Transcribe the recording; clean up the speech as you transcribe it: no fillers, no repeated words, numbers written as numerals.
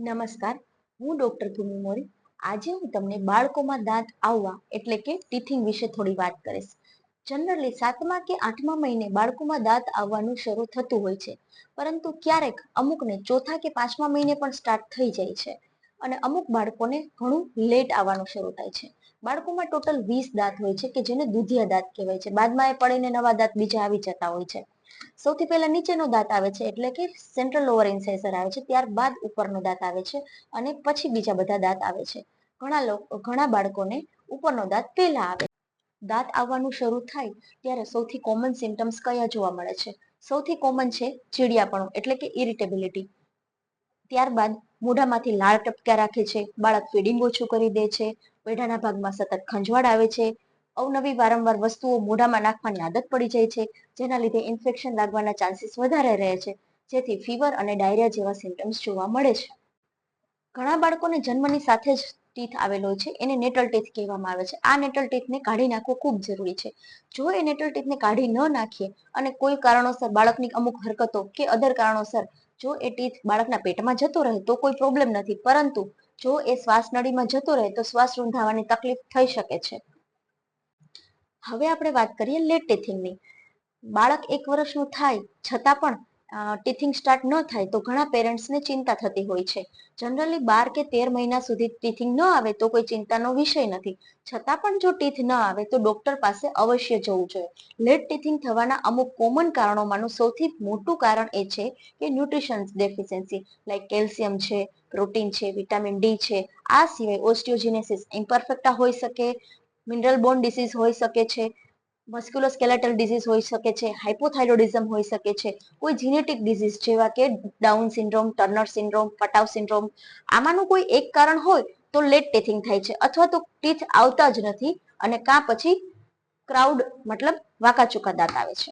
નમસ્કાર, હું ડોક્ટર ભૂમિ મોરી. આજે હું તમને બાળકોમાં દાંત આવવા એટલે કે ટીથિંગ વિશે થોડી વાત કરીશ. જનરલી 7મા કે 8મા મહિને બાળકોમાં દાંત આવવાનું શરૂ થતું હોય છે, પરંતુ ક્યારેક અમુકને 4થા કે 5મા મહિને પણ સ્ટાર્ટ થઈ જાય છે અને અમુક બાળકોને ઘણું લેટ આવવાનું શરૂ થાય છે. બાળકોમાં ટોટલ 20 દાંત હોય છે કે જેને દૂધિયા દાંત કહેવાય છે. બાદમાં એ પડીને નવા દાંત બીજા આવી જતા હોય છે. સૌથી પહેલા નીચેનો દાંત આવે છે એટલે કે સેન્ટ્રલ લોઅર ઇન્સાઇઝર આવે છે, ત્યારબાદ ઉપરનો દાંત આવે છે અને પછી બીજા બધા દાંત આવે છે. ઘણા બાળકોને ઉપરનો દાંત પહેલા આવે. દાંત આવવાનું શરૂ થાય ત્યારે સૌથી કોમન સિમ્ટમ્સ કયા જોવા મળે છે? સૌથી કોમન છે ચીડિયાપણું એટલે કે ઇરિટેબિલિટી. ત્યારબાદ મોઢામાંથી લાળ ટપક્યા રાખે છે, બાળક ફીડિંગ ઓછું કરી દે છે, પેઢાના ભાગમાં સતત ખંજવાળ આવે છે, અવનવી વારંવાર વસ્તુઓ મોઢામાં નાખવાની આદત પડી જાય છે, જેના લીધે ઇન્ફેક્શન લાગવાના ચાન્સીસ વધારે રહે છે, જેથી ફીવર અને ડાયરિયા જેવા સિમ્ટમ્સ જોવા મળે છે. ઘણા બાળકોને જન્મની સાથે જ ટીથ આવેલો હોય છે, એને નેટલ ટીથ કહેવામાં આવે છે. આ નેટલ ટીથને કાઢી નાખવો ખૂબ જરૂરી છે. જો એ નેટલ ટીથને કાઢી ન નાખીએ અને કોઈ કારણોસર બાળકની અમુક હરકતો કે અધર કારણોસર જો એ ટીથ બાળકના પેટમાં જતો રહે તો કોઈ પ્રોબ્લેમ નથી, પરંતુ જો એ શ્વાસ નળીમાં જતો રહે તો શ્વાસ રૂંધાવાની તકલીફ થઈ શકે છે. હવે આપણે વાત કરીએ લેટ ટીથિંગની. બાળક 1 વર્ષનું થાય છતાં પણ ટીથિંગ સ્ટાર્ટ ન થાય તો ઘણા પેરેન્ટ્સને ચિંતા થતી હોય છે. જનરલી 12 કે 13 મહિના સુધી ટીથિંગ ન આવે તો કોઈ ચિંતાનો વિષય નથી, છતાં પણ જો ટીથ ન આવે તો ડોક્ટર પાસે અવશ્ય જવું જોઈએ. લેટ ટીથિંગ થવાના અમુક કોમન કારણોમાંનું સૌથી મોટું કારણ એ છે કે ન્યુટ્રિશન ડેફિશિયન્સી, લાઈક કેલ્શિયમ છે, પ્રોટીન છે, વિટામિન ડી છે. આ સિવાય ઓસ્ટિયોજિનેસિસ ઇમ્પરફેક્ટા હોઈ શકે, મિનરલ બોન ડિસીઝ હોઈ શકે છે, મસ્ક્યુલોસ્કેલેટલ ડિઝીઝ હોઈ શકે છે, હાઇપોથાઇરોઇડિઝમ હોઈ શકે છે, કોઈ જીનેટિક ડિઝીઝ જેવા કે down syndrome, Turner syndrome, Patau syndrome. આમાંનું કોઈ એક કારણ હોય તો લેટ ટીથિંગ થાય છે, અથવા તો ટીથ આવતા જ નથી અને કાં પછી ક્રાઉડ મતલબ વાંકા ચૂકા દાંત આવે છે.